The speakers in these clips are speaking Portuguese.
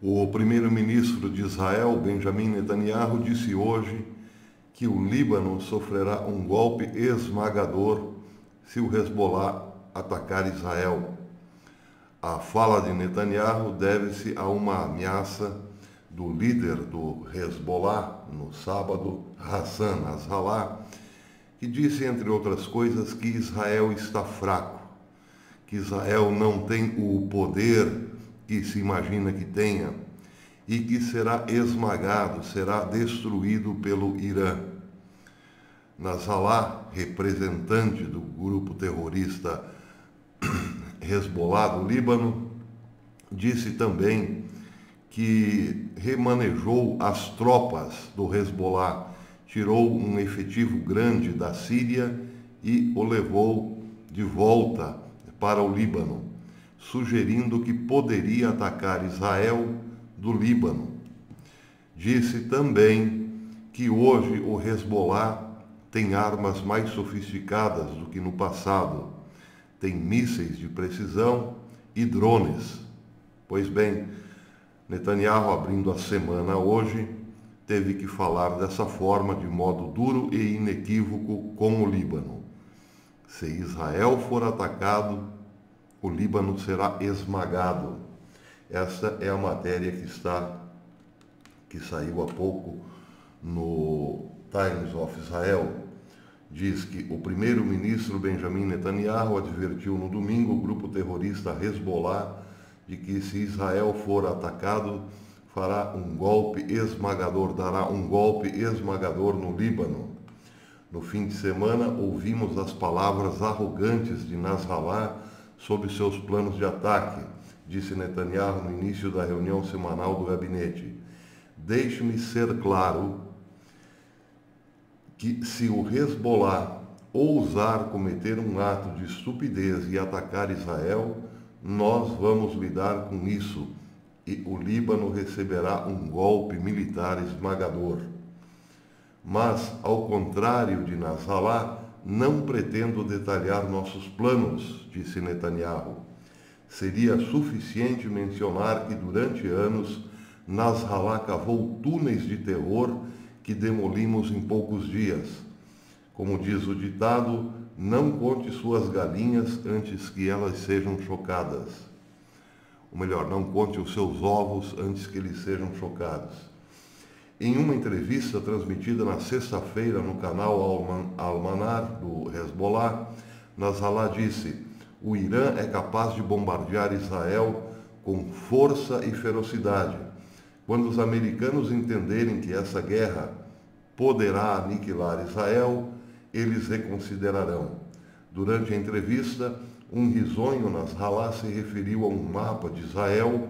O primeiro-ministro de Israel, Benjamin Netanyahu, disse hoje que o Líbano sofrerá um golpe esmagador se o Hezbollah atacar Israel. A fala de Netanyahu deve-se a uma ameaça do líder do Hezbollah no sábado, Hassan Nasrallah, que disse, entre outras coisas, que Israel está fraco, que Israel não tem o poder que se imagina que tenha e que será esmagado, será destruído pelo Irã. Nasrallah, representante do grupo terrorista Hezbollah do Líbano, disse também que remanejou as tropas do Hezbollah, tirou um efetivo grande da Síria e o levou de volta para o Líbano, sugerindo que poderia atacar Israel do Líbano. Disse também que hoje o Hezbollah tem armas mais sofisticadas do que no passado, tem mísseis de precisão e drones. Pois bem, Netanyahu, abrindo a semana hoje, teve que falar dessa forma, de modo duro e inequívoco, com o Líbano. Se Israel for atacado, o Líbano será esmagado. Essa é a matéria que saiu há pouco no Times of Israel. Diz que o primeiro-ministro Benjamin Netanyahu advertiu no domingo o grupo terrorista Hezbollah de que, se Israel for atacado, dará um golpe esmagador no Líbano. No fim de semana, ouvimos as palavras arrogantes de Nasrallah sobre seus planos de ataque, disse Netanyahu no início da reunião semanal do gabinete. Deixe-me ser claro que, se o Hezbollah ousar cometer um ato de estupidez e atacar Israel, nós vamos lidar com isso e o Líbano receberá um golpe militar esmagador. Mas, ao contrário de Nasrallah, não pretendo detalhar nossos planos, disse Netanyahu. Seria suficiente mencionar que, durante anos, Nasrallah cavou túneis de terror que demolimos em poucos dias. Como diz o ditado, não conte suas galinhas antes que elas sejam chocadas. Ou melhor, não conte os seus ovos antes que eles sejam chocados. Em uma entrevista transmitida na sexta-feira no canal Al-Manar do Hezbollah, Nasrallah disse: o Irã é capaz de bombardear Israel com força e ferocidade. Quando os americanos entenderem que essa guerra poderá aniquilar Israel, eles reconsiderarão. Durante a entrevista, um risonho Nasrallah se referiu a um mapa de Israel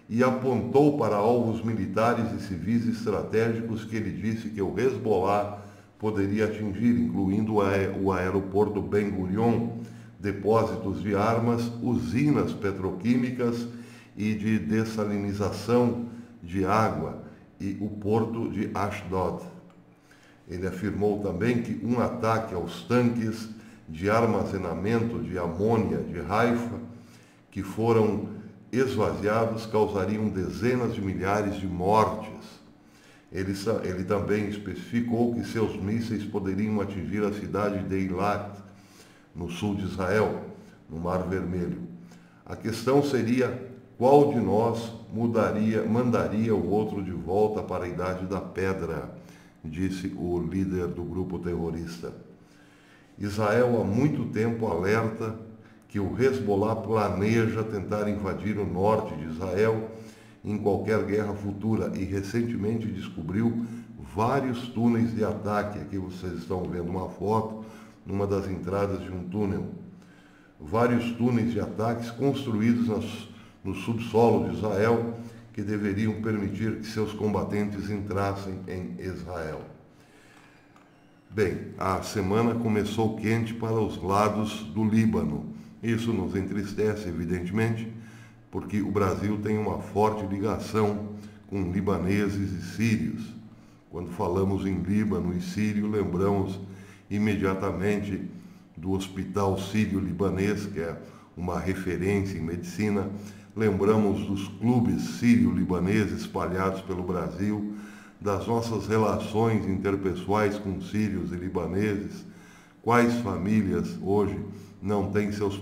e apontou para alvos militares e civis estratégicos que ele disse que o Hezbollah poderia atingir, incluindo o aeroporto Ben Gurion, depósitos de armas, usinas petroquímicas e de dessalinização de água e o porto de Ashdod. Ele afirmou também que um ataque aos tanques de armazenamento de amônia de Haifa, que foram esvaziados, causariam dezenas de milhares de mortes. Ele também especificou que seus mísseis poderiam atingir a cidade de Eilat, no sul de Israel, no Mar Vermelho. A questão seria: qual de nós mandaria o outro de volta para a Idade da Pedra, disse o líder do grupo terrorista. Israel há muito tempo alerta que o Hezbollah planeja tentar invadir o norte de Israel em qualquer guerra futura e recentemente descobriu vários túneis de ataque. Aqui vocês estão vendo uma foto numa das entradas de um túnel. Vários túneis de ataques construídos no subsolo de Israel que deveriam permitir que seus combatentes entrassem em Israel. Bem, a semana começou quente para os lados do Líbano. Isso nos entristece, evidentemente, porque o Brasil tem uma forte ligação com libaneses e sírios. Quando falamos em Líbano e Sírio, lembramos imediatamente do Hospital Sírio-Libanês, que é uma referência em medicina. lembramos dos clubes sírio-libaneses espalhados pelo Brasil, das nossas relações interpessoais com sírios e libaneses, quais famílias hoje não têm seus,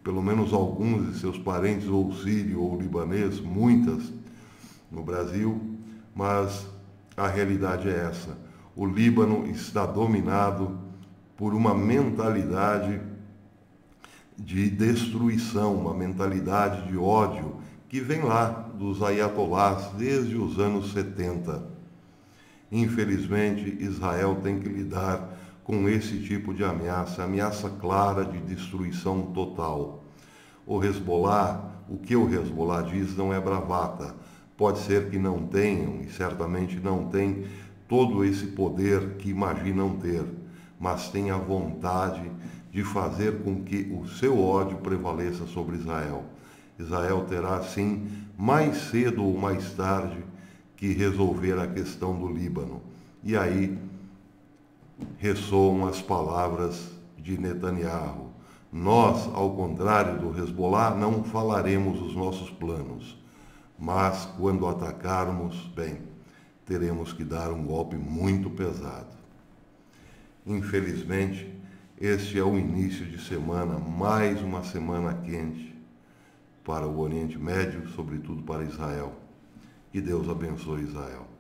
pelo menos alguns de seus parentes ou sírio ou libanês, muitas no Brasil, mas a realidade é essa. O Líbano está dominado por uma mentalidade de destruição, uma mentalidade de ódio que vem lá dos ayatolás desde os anos 70. Infelizmente, Israel tem que lidar com esse tipo de ameaça clara de destruição total. O Hezbollah, o que o Hezbollah diz não é bravata. Pode ser que não tenham, e certamente não tem, todo esse poder que imaginam ter, mas tem a vontade de fazer com que o seu ódio prevaleça sobre Israel. Israel terá, sim, mais cedo ou mais tarde, que resolver a questão do Líbano. E aí ressoam as palavras de Netanyahu. Nós, ao contrário do Hezbollah, não falaremos os nossos planos, mas quando atacarmos, bem, teremos que dar um golpe muito pesado. Infelizmente, este é o início de semana, mais uma semana quente para o Oriente Médio, sobretudo para Israel. Que Deus abençoe Israel.